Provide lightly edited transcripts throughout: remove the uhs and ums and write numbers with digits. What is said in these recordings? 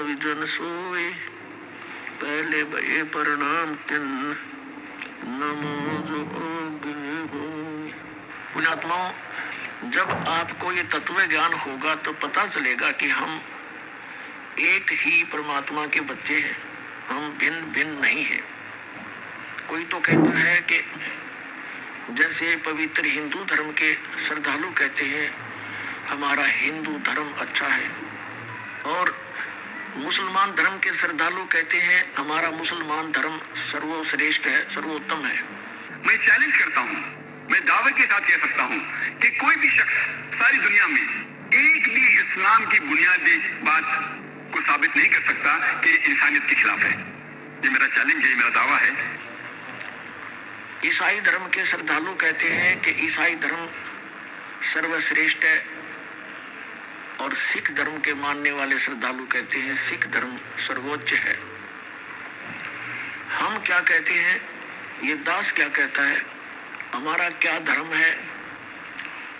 Vision सोए, पहले भये प्रणाम तिन, नमो जोगिनी होए। पुण्यात्माओं, जब आपको ये तत्व ज्ञान होगा तो पता चलेगा कि हम एक ही परमात्मा के बच्चे हैं, हम भिन्न भिन्न नहीं हैं। कोई तो कहता है कि जैसे पवित्र हिंदू धर्म के श्रद्धालु कहते हैं हमारा हिंदू धर्म अच्छा है, और मुसलमान धर्म के श्रद्धालु कहते हैं हमारा मुसलमान धर्म सर्वश्रेष्ठ है, सर्वोत्तम है। मैं चैलेंज करता हूँ, मैं दावे के साथ कह सकता हूँ कि कोई भी शख्स सारी दुनिया में एक भी इस्लाम की बुनियादी बात को साबित नहीं कर सकता कि इंसानियत के खिलाफ है। ये मेरा चैलेंज है, मेरा दावा है। ईसाई धर्म के श्रद्धालु कहते हैं कि ईसाई धर्म सर्वश्रेष्ठ है, और सिख धर्म के मानने वाले श्रद्धालु कहते हैं सिख धर्म सर्वोच्च है। हम क्या कहते हैं, ये दास क्या कहता है, हमारा क्या धर्म है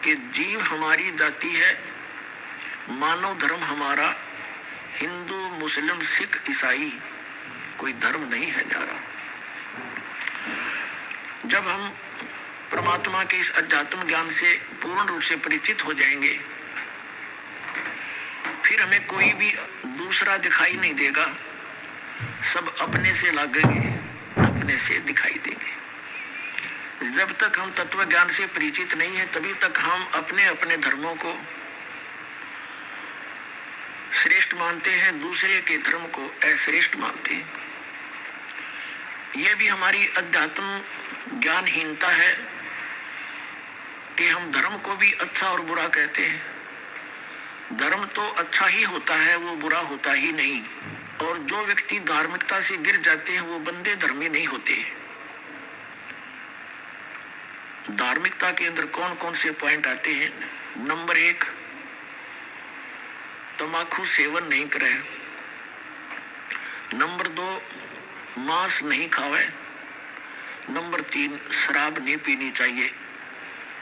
कि जीव हमारी जाति है, मानव धर्म हमारा हिंदू मुस्लिम सिख ईसाई कोई धर्म नहीं है न्यारा। जब हम परमात्मा के इस अध्यात्म ज्ञान से पूर्ण रूप से परिचित हो जाएंगे, फिर हमें कोई भी दूसरा दिखाई नहीं देगा, सब अपने से लगेंगे, अपने से दिखाई देंगे। जब तक हम तत्व ज्ञान से परिचित नहीं है तभी तक हम अपने अपने धर्मों को श्रेष्ठ मानते हैं, दूसरे के धर्म को अश्रेष्ठ मानते हैं। यह भी हमारी अध्यात्म ज्ञानहीनता है कि हम धर्म को भी अच्छा और बुरा कहते हैं। धर्म तो अच्छा ही होता है, वो बुरा होता ही नहीं। और जो व्यक्ति धार्मिकता से गिर जाते हैं वो बंदे धर्मी नहीं होते। धार्मिकता के अंदर कौन कौन से पॉइंट आते हैं? नंबर 1, तंबाकू सेवन नहीं करे। नंबर 2, मांस नहीं खावे। नंबर 3, शराब नहीं पीनी चाहिए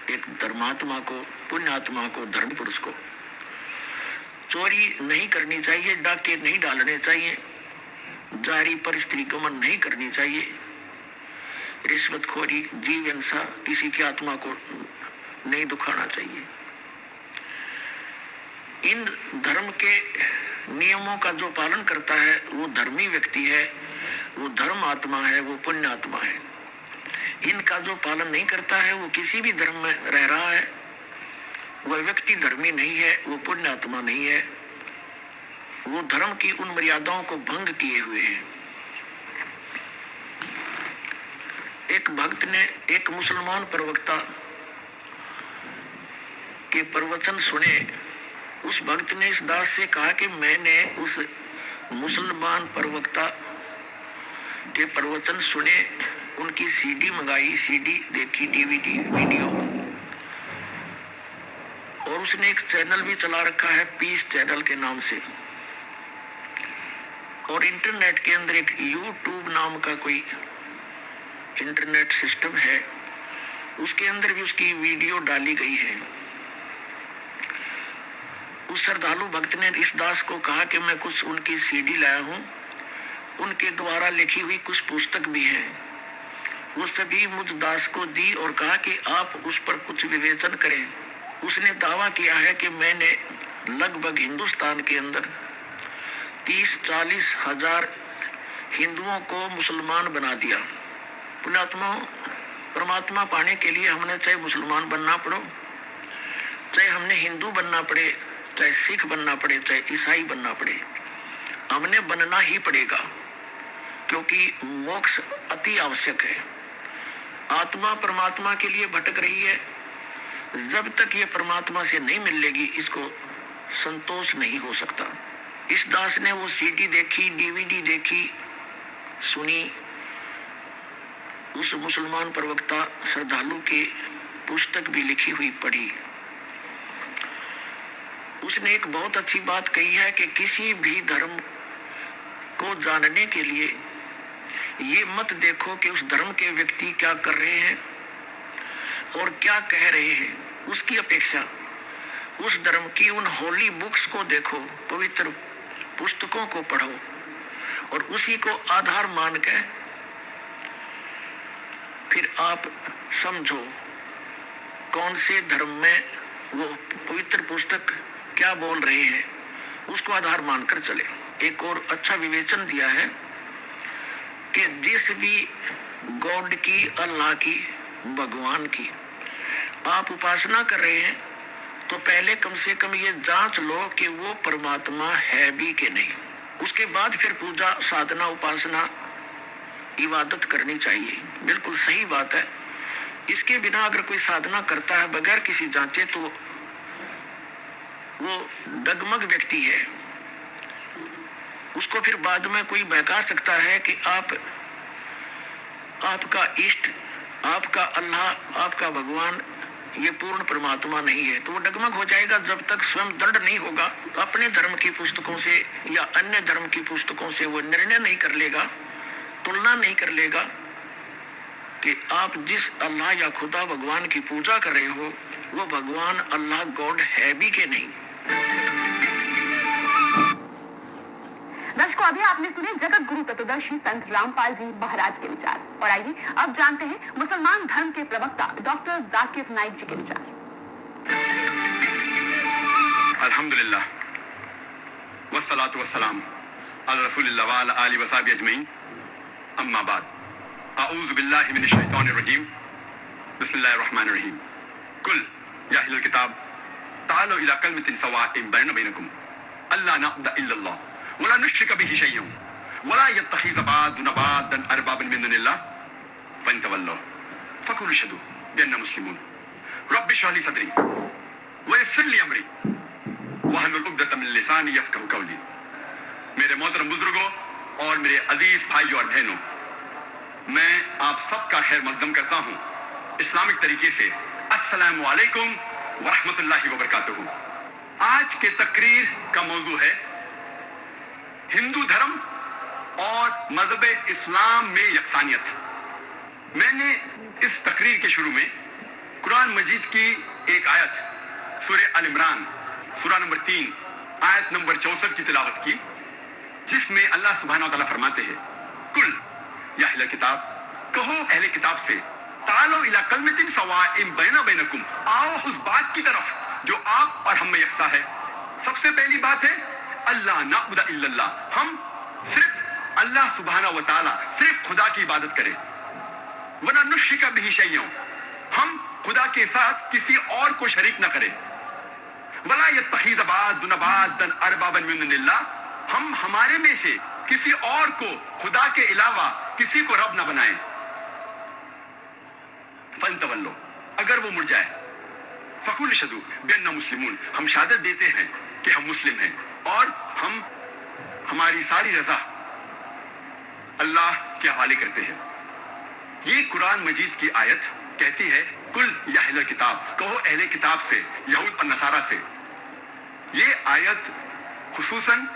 एक धर्मात्मा को, पुण्यात्मा को, धर्म पुरुष को। चोरी नहीं करनी चाहिए, डाके नहीं डालने चाहिए, जारी पर स्त्री गमन नहीं करनी चाहिए, रिश्वतखोरी, जीव हिंसा, किसी की आत्मा को नहीं दुखाना चाहिए। इन धर्म के नियमों का जो पालन करता है वो धर्मी व्यक्ति है, वो धर्म आत्मा है, वो पुण्य आत्मा है। इनका जो पालन नहीं करता है वो किसी भी धर्म में रह रहा है, वह व्यक्ति धर्मी नहीं है, वो पुण्य आत्मा नहीं है, वो धर्म की उन मर्यादाओं को भंग किए हुए है। एक भक्त ने एक मुसलमान प्रवक्ता के प्रवचन सुने। उस भक्त ने इस दास से कहा कि मैंने उस मुसलमान प्रवक्ता के प्रवचन सुने, उनकी सीडी मंगाई, सीडी देखी, डीवीडी, वीडियो, और उसने एक चैनल भी चला रखा है पीस चैनल के नाम से। और इंटरनेट के अंदर एक यूट्यूब नाम का कोई इंटरनेट सिस्टम है, उसके अंदर भी उसकी वीडियो डाली गई है। उस श्रद्धालु भक्त ने इस दास को कहा कि मैं कुछ उनकी सीडी लाया हूं, उनके द्वारा लिखी हुई कुछ पुस्तक भी है, वो सभी मुझ दास को दी और कहा कि आप उस पर कुछ विवेचन करें। उसने दावा किया है कि मैंने लगभग हिंदुस्तान के अंदर 30-40 हजार हिंदुओं को मुसलमान बना दिया। पुण्यात्मा, परमात्मा पाने के लिए हमने चाहे मुसलमान बनना पड़ो, चाहे हमने हिंदू बनना पड़े, चाहे सिख बनना पड़े, चाहे ईसाई बनना पड़े, हमने बनना ही पड़ेगा, क्योंकि मोक्ष अति आवश्यक है। आत्मा परमात्मा के लिए भटक रही है, जब तक ये परमात्मा से नहीं मिल लेगी इसको संतोष नहीं हो सकता। इस दास ने वो सीडी देखी, डीवीडी देखी, सुनी, उस मुसलमान प्रवक्ता श्रद्धालु की पुस्तक भी लिखी हुई पढ़ी। उसने एक बहुत अच्छी बात कही है कि किसी भी धर्म को जानने के लिए ये मत देखो कि उस धर्म के व्यक्ति क्या कर रहे हैं और क्या कह रहे हैं, उसकी अपेक्षा उस धर्म की उन होली बुक्स को देखो, पवित्र पुस्तकों को पढ़ो और उसी को आधार मान के फिर आप समझो कौन से धर्म में वो पवित्र पुस्तक क्या बोल रहे हैं, उसको आधार मानकर चले। एक और अच्छा विवेचन दिया है कि जिस भी गॉड की, अल्लाह की, भगवान की आप उपासना कर रहे हैं तो पहले कम से कम ये जांच लो कि वो परमात्मा है भी कि नहीं। उसके बाद फिर पूजा, साधना, उपासना, इबादत करनी चाहिए। बिल्कुल सही बात है। इसके बिना अगर कोई साधना करता है बगैर किसी जांचे तो वो डगमग व्यक्ति है। उसको फिर बाद में कोई बहका सकता है कि आपका इष्ट, आपका अल्लाह, आपका भगवान ये पूर्ण परमात्मा नहीं है, तो वो डगमग हो जाएगा। जब तक स्वयं दृढ़ नहीं होगा अपने धर्म की पुस्तकों से या अन्य धर्म की पुस्तकों से वो निर्णय नहीं कर लेगा, तुलना नहीं कर लेगा कि आप जिस अल्लाह या खुदा भगवान की पूजा कर रहे हो वो भगवान, अल्लाह, गॉड है भी कि नहीं। दर्शकों, अभी आपने सुने जगत गुरु तत्वदर्शी संत रामपाल जी महाराज के विचार, और आइए अब जानते हैं मुसलमान धर्म के प्रवक्ता डॉक्टर जाकिर नाइक जी के विचार। अल्हम्दुलिल्लाह वस्सलातु वस्सलाम अला रसूलिल्लाह व अला आलिहि व सहबिहि अजमईन, अम्मा बाद, अऊज़ु बिल्लाहि मिनश शैतानिर रजीम, बिस्मिल्लाहिर रहमानिर रहीम। कुल या अहलल किताब तालू इला कलिमतिन सवाइन बैना बैनकुम अल्ला नअबुद इल्लल्लाह वला नुश्रिका बिही शैय्यन वला यत्तखिज़ बादुना बादन अरबाबन मिन दुनिल्लाह फइन तवल्लू फकुलू अशहदू बिअन्ना मुस्लिमून रब्बि इश्रह ली सदरी व यस्सिर ली अमरी वहलुल उक़दतम मिन लिसानी यफ़क़हू क़ौली। मेरे मोहतरम बुजुर्गों और मेरे अजीज भाइयों और बहनों, मैं आप सबका खैर मकदम करता हूँ इस्लामिक तरीके से। अस्सलामु अलैकुम व रहमतुल्लाहि व बरकातुहू। आज के तकरीर का मौजू है हिंदू धर्म और मजहब इस्लाम में यकसानियत। मैंने इस तकरीर के शुरू में कुरान मजीद की एक आयत सूरह अल इमरान सूरा नंबर 3 आयत नंबर 64 की तिलावत की, जिसमें अल्लाह सुब्हानहू व तआला फरमाते हैं, कुल या अहले किताब, कहो अहले किताब से, तालो इला कलिमतिन सवाइन बैना बैनकुम, आओ उस बात की तरफ जो आप और हम में यकसा है। सबसे पहली बात है अल्लाह नअबुद इल्लल्लाह, हम सिर्फ अल्लाह सुब्हानहू व तआला, सिर्फ खुदा की इबादत करें। वला नुश्रिका बिही शैय्यन, हम खुदा के साथ किसी और को शरीक न करें। वला यत्तखिज़ बादुना बादन अरबाबन मिन दुनिल्लाह, हम हमारे में से किसी और को खुदा के अलावा किसी को रब न बनाएं। फंतवल्लो, अगर वो मुड़ जाए, फकुल अशहदू बिअन्ना मुस्लिमून, हम शहादत देते हैं कि हम मुस्लिम हैं और हम हमारी सारी रजा अल्लाह के हवाले करते हैं। ये कुरान मजीद की आयत कहती है, कुल या अहले किताब, कहो अहले किताब से, यहूद और नसारा से। ये आयत खुसूसन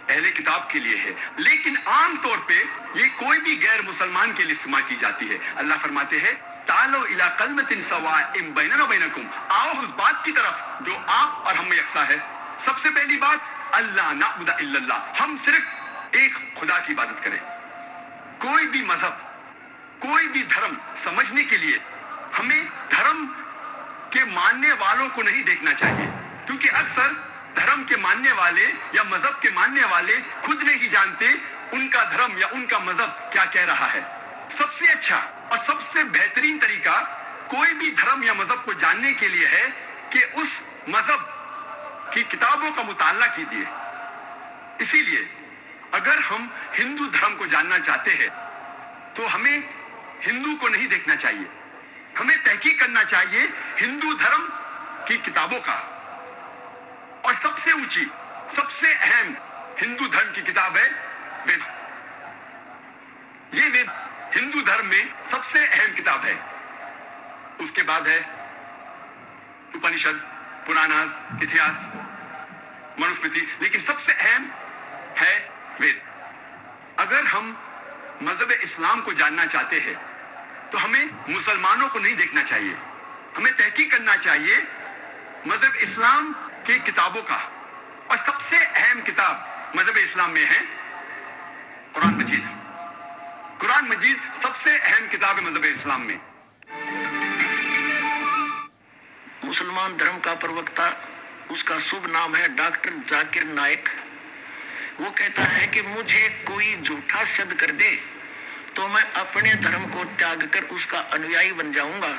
अहले किताब के लिए है, लेकिन आम तौर पे ये कोई भी गैर मुसलमान के लिए इस्तेमाल की जाती है। अल्लाह फरमाते हैं, तालो इला कलिमतिन सवाइन बैनना बैनकुम, आओ उस बात की तरफ जो आप और हम में यकसा है। सबसे पहली बात, अल्लाह नअबुद इल्लल्लाह, हम सिर्फ एक खुदा की इबादत करें। कोई भी मजहब, कोई भी धर्म समझने के लिए हमें धर्म के मानने वालों को नहीं देखना चाहिए, क्योंकि अक्सर धर्म के मानने वाले या मजहब के मानने वाले खुद नहीं जानते उनका धर्म या उनका मजहब क्या कह रहा है। सबसे अच्छा और सबसे बेहतरीन तरीका कोई भी धर्म या मजहब को जानने के लिए है कि उस मजहब की किताबों का मुताला कीजिए। इसीलिए अगर हम हिंदू धर्म को जानना चाहते हैं तो हमें हिंदू को नहीं देखना चाहिए, हमें तहकीक करना चाहिए हिंदू धर्म की किताबों का। और सबसे ऊंची, सबसे अहम हिंदू धर्म की किताब है वेद। ये वेद हिंदू धर्म में सबसे अहम किताब है। उसके बाद है उपनिषद, पुराणास, इतिहास, मनुस्मृति, लेकिन सबसे अहम है वेद। अगर हम मजहब इस्लाम को जानना चाहते हैं तो हमें मुसलमानों को नहीं देखना चाहिए, हमें तहकीक करना चाहिए मजहब इस्लाम की किताबों का। और सबसे अहम किताब मजहब इस्लाम में है कुरान मजीद। कुरान मजीद सबसे अहम किताब है मजहब इस्लाम में। मुसलमान धर्म का प्रवक्ता, उसका शुभ नाम है डॉक्टर जाकिर नाइक। वो कहता है कि मुझे कोई झूठा सिद्ध कर दे तो मैं अपने धर्म को त्याग कर उसका अनुयायी बन जाऊंगा।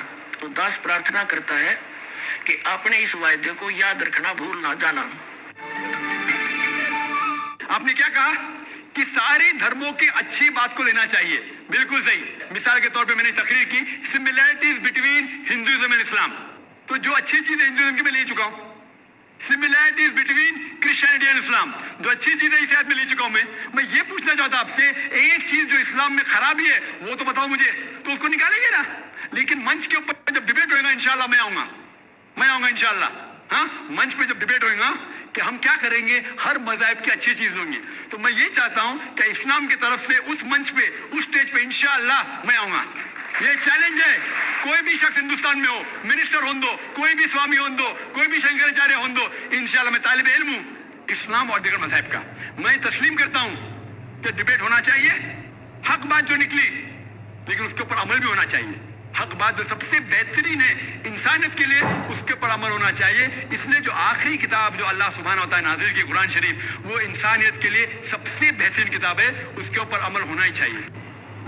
तो दास प्रार्थना करता है कि अपने इस वायदे को याद रखना, भूल ना जाना। आपने क्या कहा कि सारे धर्मों की अच्छी बात को लेना चाहिए, बिल्कुल सही। मिसाल के तौर पे मैंने तकरीर की सिमिलैरिटीज बिटवीन हिंदुइज्म एंड इस्लाम, तो जो अच्छी चीज है हिंदुइज्म की मैं ले चुका हूं। Similarities between Christianity and Islam, जो अच्छी चीज है इसे हाथ में ले चुका हूं। मैं ये पूछना चाहता आपसे, एक चीज जो इस्लाम में खराबी है वो तो बताओ मुझे, तो उसको निकालेंगे ना। लेकिन मंच के ऊपर जब डिबेट होगा इंशाल्लाह मैं आऊंगा इंशाल्लाह। हाँ, मंच पे जब डिबेट होगा कि हम क्या करेंगे, हर मज़हब की अच्छी चीज होंगी। तो मैं ये चाहता हूं कि इस्लाम की तरफ से उस मंच पे, उस स्टेज पे इंशाल्लाह मैं आऊंगा। ये चैलेंज है, कोई भी शख्स हिंदुस्तान में हो, मिनिस्टर हो दो, कोई भी स्वामी हो दो, कोई भी शंकराचार्य हो दो, इंशाल्लाह मैं तालिब इल्म हूं इस्लाम और दीगर मज़हब का। मैं तस्लीम करता हूं कि डिबेट होना चाहिए, हक बात जो निकली, लेकिन उसके ऊपर अमल भी होना चाहिए। हक बात जो सबसे बेहतरीन है इंसानियत के लिए, उसके ऊपर अमल होना चाहिए। इसलिए जो आखिरी किताब जो अल्लाह सुब्हानहू व तआला नाज़िल की कुरान शरीफ, वो इंसानियत के लिए सबसे बेहतरीन किताब है, उसके ऊपर अमल होना ही चाहिए।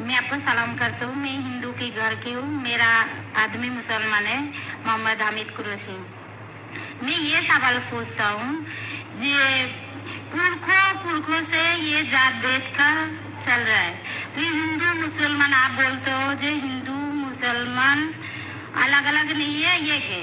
मैं आपको सलाम करता हूँ। मैं हिंदू के घर की हूँ। मेरा आदमी मुसलमान है, मोहम्मद हामिद कुरैशी। मैं ये सवाल पूछता हूँ, ये पुरखों से ये जात भेद का चल रहा है, तो हिंदू मुसलमान आप बोलते हो, जो हिंदू मुसलमान अलग अलग नहीं है, ये है,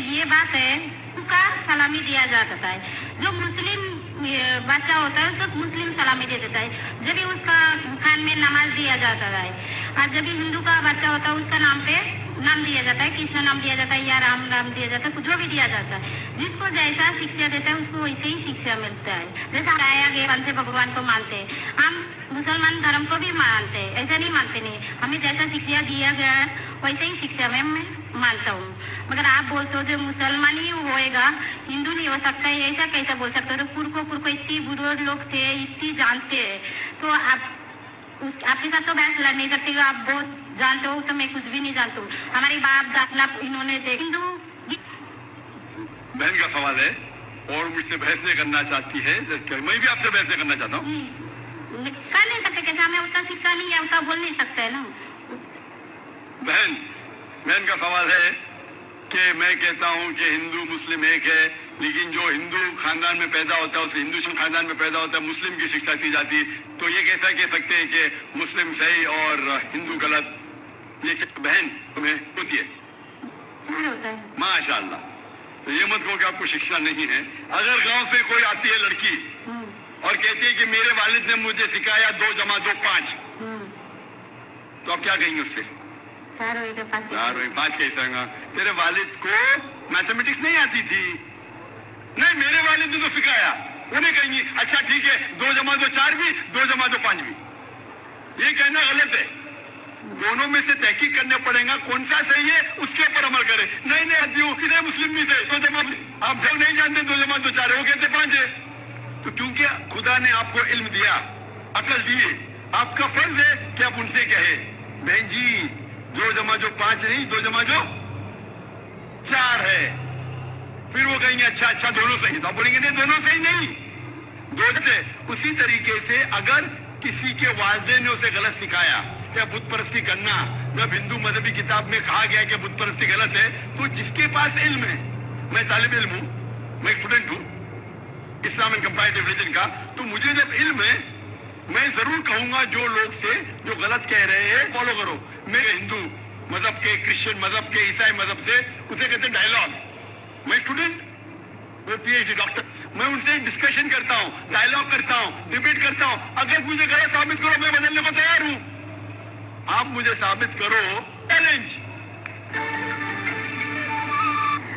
ये बात है। उसका सलामी दिया जाता है, जो मुस्लिम बच्चा होता है उसको मुस्लिम सलामी दे देता है, जब भी उसका खान में नमाज दिया जाता है। और जब भी हिंदू का बच्चा होता है उसका नाम पे नाम दिया जाता है, कृष्ण नाम दिया जाता है या राम नाम दिया जाता है, जो भी दिया जाता है। जिसको जैसा शिक्षा देता है उसको वैसे ही शिक्षा मिलता है। जैसा आया गया से भगवान को मानते हैं, हम मुसलमान धर्म को भी मानते हैं, ऐसा नहीं मानते नहीं। हमें जैसा शिक्षा दिया गया है वैसे ही शिक्षा में मैं मानता हूँ। मगर आप बोलते हो जो मुसलमान ही होएगा, हिंदू नहीं हो सकता है, ऐसा कैसा बोल सकते हो? तो पुरखों इतनी बुजुर्ग लोग थे, इतनी जानते हैं, तो आपके साथ तो बहस लड़ नहीं सकती। आप बहुत जानते हो, तो मैं कुछ भी नहीं जानती हूँ। हमारे बाप दादा इन्होंने हिंदू। बहन का सवाल है और मुझसे बहस नहीं करना चाहती है, मैं भी आपसे बहस नहीं करना चाहता हूँ। कर नहीं सकते, कैसे हमें उतना शिक्षा नहीं है, उतना बोल नहीं सकते है ना। बहन का सवाल है कि मैं कहता हूँ कि हिंदू मुस्लिम एक है, लेकिन जो हिंदू खानदान में पैदा होता है, उस हिंदू खानदान में पैदा होता है, मुस्लिम की शिक्षा दी जाती, तो ये कैसा कह सकते हैं कि मुस्लिम सही और हिंदू गलत? ये बहन तुम्हें होती है माशाअल्लाह, तो ये मत कहो कि आपको शिक्षा नहीं है। अगर गांव से कोई आती है लड़की और कहती है कि मेरे वालिद ने मुझे सिखाया 2 + 2 = 5, तो आप क्या कहेंगे उससे? 4 और 5 कैसा? तेरे वालिद को मैथमेटिक्स नहीं आती थी? नहीं, मेरे वालिद ने तो सिखाया। उन्हें कहेंगी अच्छा ठीक है, 2 + 2 = 4 भी, 2 + 2 = 5 भी। ये कहना गलत है। दोनों में से तहकीक करने पड़ेगा, कौन सा सही है उसके ऊपर अमल करें। नहीं इधर मुस्लिम भी थे, तो जब आप जब नहीं जानते 2 + 2 = 4 है, वो कहते 5 है। तो क्योंकि खुदा ने आपको इल्म दिया, अकल दी, आपका फर्ज है कि आप उनसे कहे बहन जी 2 + 2 = 5 नहीं, 2 + 2 = 4 है। फिर वो कहेंगे अच्छा दोनों सही, तो आप बोलेंगे नहीं दोनों सही नहीं, 2 से। उसी तरीके से अगर किसी के वालिदैन ने उसे गलत सिखाया या बुत परस्ती करना, जब हिंदू मजहबी किताब में कहा गया कि बुत परस्ती गलत है, तो जिसके पास इल्म है, मैं तालिब इल्म हूं, मैं स्टूडेंट हूं इस्लाम एंड कंपैरेटिव रिलीजन का, तो मुझे जब इल्म है मैं जरूर कहूंगा जो लोग से जो गलत कह रहे हैं फॉलो करो। मेरे हिंदू मजहब के, क्रिश्चियन मजहब के, ईसाई मजहब से, उसे कहते हैं डायलॉग। मैं स्टूडेंट, वो पीएचडी डॉक्टर, मैं उनसे डिस्कशन करता हूँ, डायलॉग करता हूँ, डिबेट करता हूँ। अगर मुझे गलत साबित करो, मैं बदलने को तैयार हूँ। आप मुझे साबित करो, चैलेंज।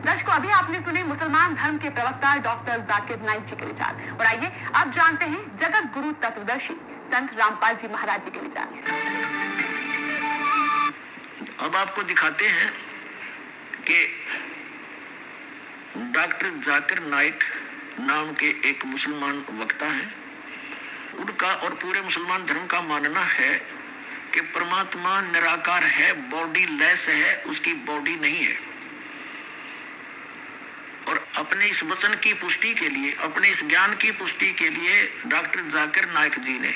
दर्शकों, अभी आपने सुने मुसलमान धर्म के प्रवक्ता डॉक्टर जाकिर नाइक जी के विचार, और आइए अब जानते हैं जगत गुरु तत्वदर्शी संत रामपाल जी महाराज जी के विचार। अब आपको दिखाते हैं कि डॉक्टर जाकिर नाइक नाम के एक मुसलमान वक्ता हैं। उनका और पूरे मुसलमान धर्म का मानना है कि परमात्मा निराकार है, बॉडी लेस है, उसकी बॉडी नहीं है। और अपने इस वचन की पुष्टि के लिए, अपने इस ज्ञान की पुष्टि के लिए डॉक्टर जाकिर नाइक जी ने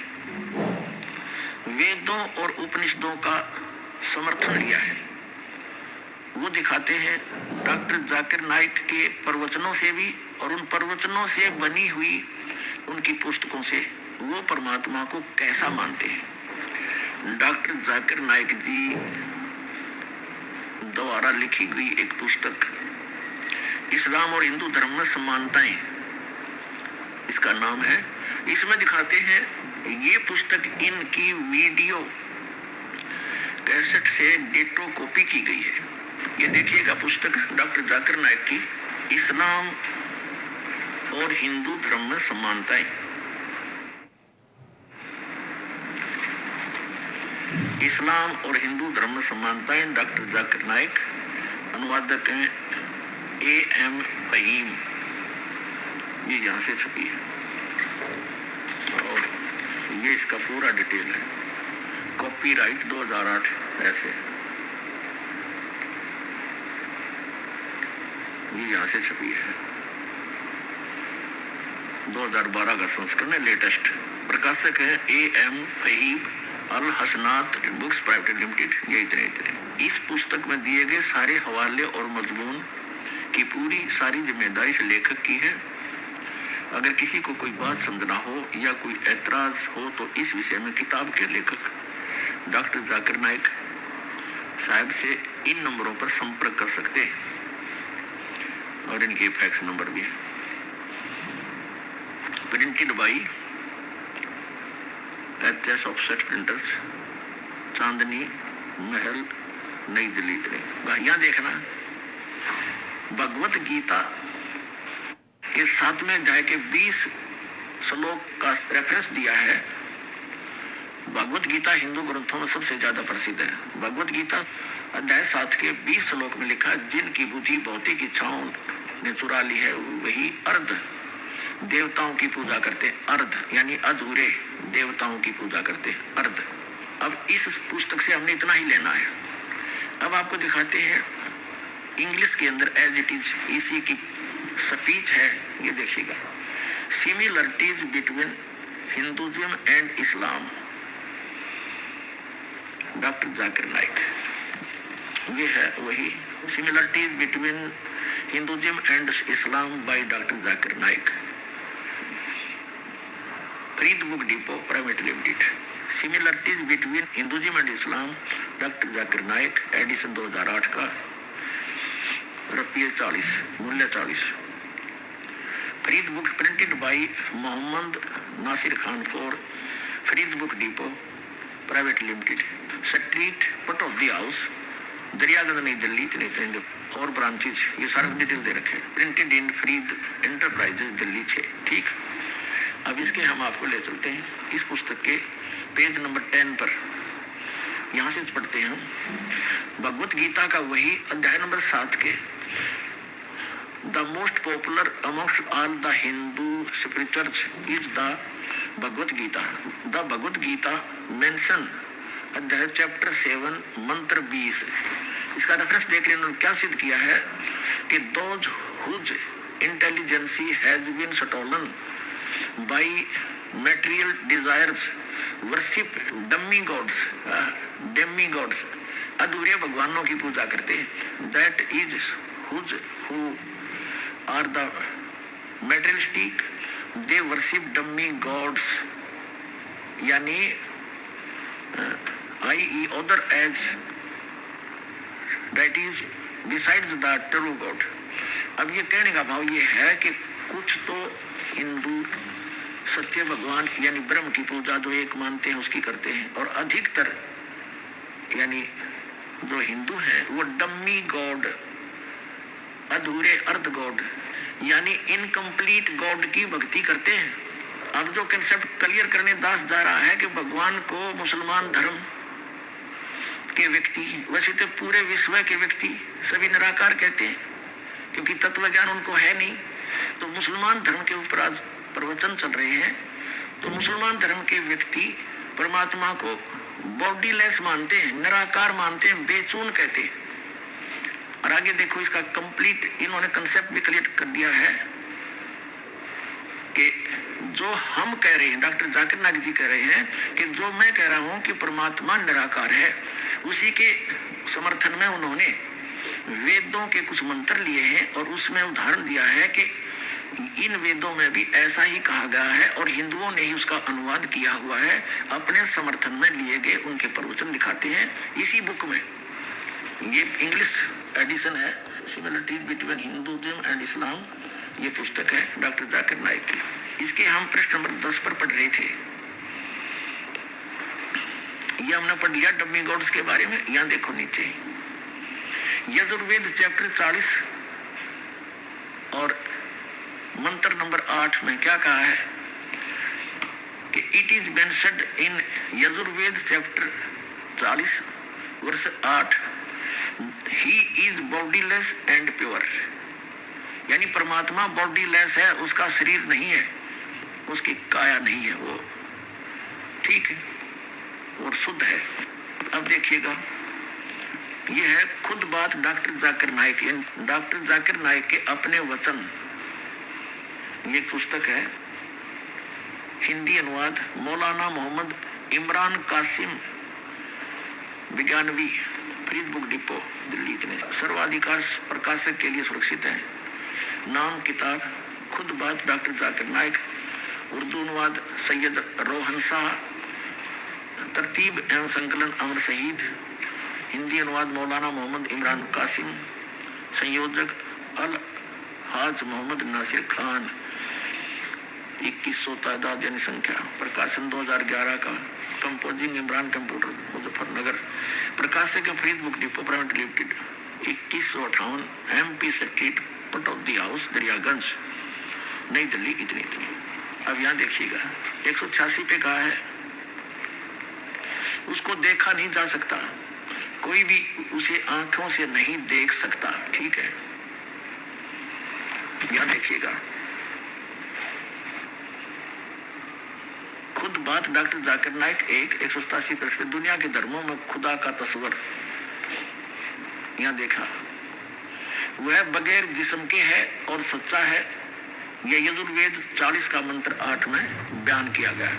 वेदों और उपनिषदों का समर्थन लिया है। वो दिखाते हैं डॉक्टर जाकिर नाइक के प्रवचनों से भी और उन प्रवचनों से बनी हुई उनकी पुस्तकों से वो परमात्मा को कैसा मानते हैं। डॉक्टर जाकिर नाइक जी द्वारा लिखी गई एक पुस्तक इस्लाम और हिंदू धर्म में समानताएं, इसका नाम है। इसमें दिखाते हैं, ये पुस्तक इनकी वीडियो कैसेट से डेटो कॉपी की गई है। ये देखिएगा पुस्तक डॉक्टर जाकिर नाइक की, इस्लाम और हिंदू धर्म में समानताएं। इस्लाम और हिंदू धर्म में समानताएं, डॉक्टर जाकिर नाइक। अनुवादक हैं A.M. फहीम। ये यहाँ से छपी है और ये इसका पूरा डिटेल है। कॉपीराइट 2008 ऐसे, ये यहाँ से छपी है। 2012 का संस्करण है, लेटेस्ट। प्रकाशक है A.M. फहीम अल हसनात बुक्स प्राइवेट लिमिटेड। ये इतने। इस पुस्तक में दिए गए सारे हवाले और मजमून की पूरी सारी जिम्मेदारी से लेखक की है। अगर किसी को कोई बात समझना हो या कोई एतराज हो तो इस विषय में किताब के लेखक डॉक्टर जाकिर नाइक साहब से इन नंबरों पर संपर्क कर सकते हैं और इनके फैक्स नंबर भी है। Printed by H offset printers, Chandni Mahal, Nai Delhi. यहाँ देखना, भगवत गीता के 7वें अध्याय के 20 श्लोक का रेफरेंस दिया है। भगवत गीता हिंदू ग्रंथों में सबसे ज्यादा प्रसिद्ध है। भगवत गीता अध्याय 7 के 20 श्लोक में लिखा, जिनकी बुद्धि भौतिक इच्छाओं ने चुरा ली है वही अर्ध देवताओं की पूजा करते। अर्ध यानी अधूरे देवताओं की पूजा करते, अर्ध। अब इस पुस्तक से हमने इतना ही लेना है। अब आपको दिखाते हैं इंग्लिश के अंदर एज इट इज इसी की स्पीच है। ये देखिएगा, similarities between Hinduism and Islam, doctor Zakir Naik. ये है वही similarities between Hinduism and Islam by doctor Zakir Naik, Farid book depot private limited. Similarities between Hinduism and Islam, doctor Zakir Naik, edition 2008 का, रुपये 40, मूल्य 40। Farid book printed by Mohammad Nasir Khan for Farid book depot private limited, street Pataudi house, Daryaganj, New Delhi. इतने और branches, ये सारा डिटेल दे रखे। Printed in Farid enterprises, Delhi 6। ठीक, अब इसके हम आपको ले चलते हैं इस पुस्तक के पेज नंबर 10 पर। यहाँ से पढ़ते हैं भगवत गीता का वही अध्याय नंबर 7 के the most popular amongst all the Hindu scriptures is the Bhagwat Gita. The Bhagwat Gita mention अध्याय चैप्टर 7 मंत्र 20। इसका रेफरेंस देख लें, उन्होंने क्या सिद्ध किया है कि those whose intelligence has been stolen by material desires worship demiggods, अधूरे भगवानों की पूजा करते हैं। that is who are the materialistic, they worship demigods, यानी i.e. other as that is besides the true God। अब ये कहने का भाव ये है कि कुछ तो हिंदू सत्य भगवान यानी ब्रह्म की पूजा जो एक मानते हैं उसकी करते हैं, और अधिकतर यानी जो हिंदू हैं वो डम्मी गॉड, अधूरे अर्ध गॉड यानी इनकम्प्लीट गॉड की भक्ति करते हैं। अब जो कंसेप्ट क्लियर करने दास जा रहा है कि भगवान को मुसलमान धर्म के व्यक्ति, वैसे तो पूरे विश्व के व्यक्ति सभी निराकार कहते हैं क्योंकि तत्व ज्ञान उनको है नहीं। तो मुसलमान धर्म के ऊपर आज प्रवचन चल रहे हैं तो मुसलमान धर्म के व्यक्ति परमात्मा को बॉडीलेस मानते हैं, निराकार मानते हैं, बेचून कहते हैं। और आगे देखो इसका कंप्लीट इन्होंने कंसेप्ट भी क्लियर कर दिया है कि जो हम कह रहे हैं, डॉक्टर जाकिर नाइक जी कह रहे हैं कि जो मैं कह रहा हूं कि परमात्मा निराकार है, उसी के समर्थन में उन्होंने वेदों के कुछ मंत्र लिए हैं और उसमें उदाहरण दिया है कि इन वेदों में भी ऐसा ही कहा गया है और हिंदुओं ने ही उसका अनुवाद किया हुआ है। अपने समर्थन में लिए गए उनके प्रवचन दिखाते हैं इसी बुक में। ये इंग्लिश एडिशन है, सिमिलरिटीज बिटवीन हिंदुइज्म एंड इस्लाम, ये पुस्तक है डॉक्टर जाकिर नाइक की। इसके हम पृष्ठ नंबर 10 पर पढ़ रहे थे। ये हमने पढ़ लिया डम्मी गॉड्स के बारे में। यहाँ देखो नीचे यजुर्वेद चैप्टर 40 और मंत्र नंबर 8 में क्या कहा है कि it is mentioned in Yajurveda chapter 40 वर्ष 8, he is bodiless and pure. यानी परमात्मा बॉडीलेस है, उसका शरीर नहीं है, उसकी काया नहीं है, वो ठीक है और शुद्ध है। अब देखिएगा, ये है खुद बात डॉक्टर जाकिर नाइक, डॉक्टर जाकिर नाइक के अपने वचन। ये पुस्तक है, हिंदी अनुवाद मौलाना मोहम्मद इमरान कासिम विज्ञानवी, फरीद बुक डिपो दिल्ली, इतने सर्वाधिकार प्रकाशक के लिए सुरक्षित है। नाम किताब खुद बात डॉक्टर जाकिर नाइक, उर्दू अनुवाद सैयद रोहन शाह, तरतीब एवं संकलन अमर शहीद, हिंदी अनुवाद मौलाना मोहम्मद इमरान कासिम, संयोजक अल हाज मोहम्मद नासिर खान, 2100 तादाद यानी संख्या, प्रकाशन 2011 का, कंपोजिंग इमरान कंप्यूटर मुजफ्फरनगर, प्रकाशक Farid book depot private limited, 2158 MP circuit Pataudi house Daryaganj New Delhi, इतनी। अब यहाँ देखिएगा 186 पे कहा है उसको देखा नहीं जा सकता, कोई भी उसे आंखों से नहीं देख सकता, ठीक है। यहाँ देखिएगा खुद बात डॉक्टर जाकिर नाइक 187 पृष्ठ, दुनिया के धर्मों में खुदा का तस्वर। यहाँ देखा वह बगैर जिस्म के है और सच्चा है, यह यजुर्वेद 40 का मंत्र 8 में बयान किया गया।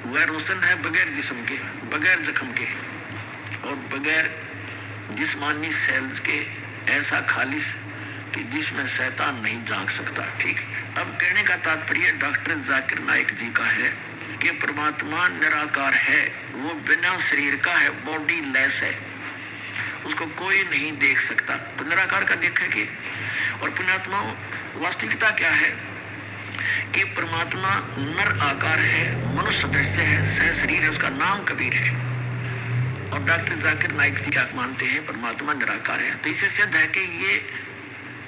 वह रोशन है बगैर जिस्म के, बगैर जख्म के और बगैर जिस्मानी सेल्स के, ऐसा खालिस कि जिसमें शैतान नहीं झांक सकता, ठीक। अब कहने का तात्पर्य डॉक्टर जाकिर नाइक जी का है कि परमात्मा निराकार है, वो बिना शरीर का है, बॉडी लेस है, उसको कोई नहीं देख सकता। तो निराकार का देखेंगे। और पुण्यात्मा वास्तविकता क्या है कि परमात्मा नर आकार है, मनुष्य दृश्य है, सह शरीर है, उसका नाम कबीर है। और डॉक्टर जाकिर नाइक जी क्या मानते हैं, परमात्मा निराकार है। तो इसे सिद्ध है कि ये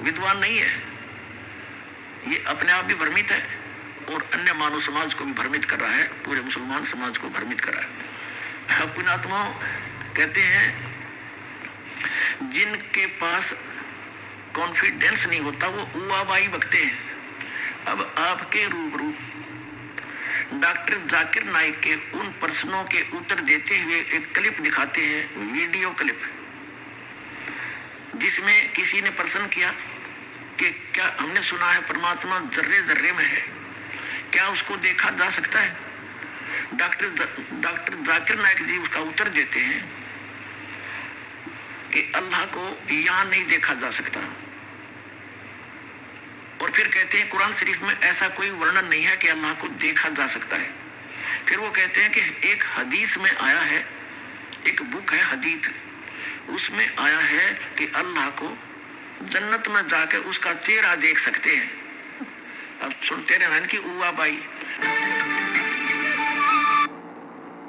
विद्वान नहीं है, ये अपने आप भी भ्रमित है और अन्य मानव समाज को भी भ्रमित कर रहा है, पूरे मुसलमान समाज को भ्रमित कर रहा है। पुण्यात्मा कहते हैं जिनके पास कॉन्फिडेंस नहीं होता वो उआबाई बकते हैं। अब आपके रूबरू डॉक्टर जाकिर नाइक के उन प्रश्नों के उत्तर देते हुए एक क्लिप दिखाते हैं, वीडियो क्लिप, जिसमें किसी ने प्रश्न किया कि क्या हमने सुना है परमात्मा जर्रे जर्रे में है, क्या उसको देखा जा सकता है? डॉक्टर जाकिर नाइक जी उसका उत्तर देते हैं कि अल्लाह को यहाँ नहीं देखा जा सकता। और फिर कहते हैं कुरान शरीफ में ऐसा कोई वर्णन नहीं है कि अल्लाह को देखा जा सकता है। फिर वो कहते हैं कि एक हदीस में आया है, एक बुक है हदीस, उसमें आया है कि अल्लाह को जन्नत में जाकर उसका चेहरा देख सकते हैं। अब सुनते रहना कि उवा बाई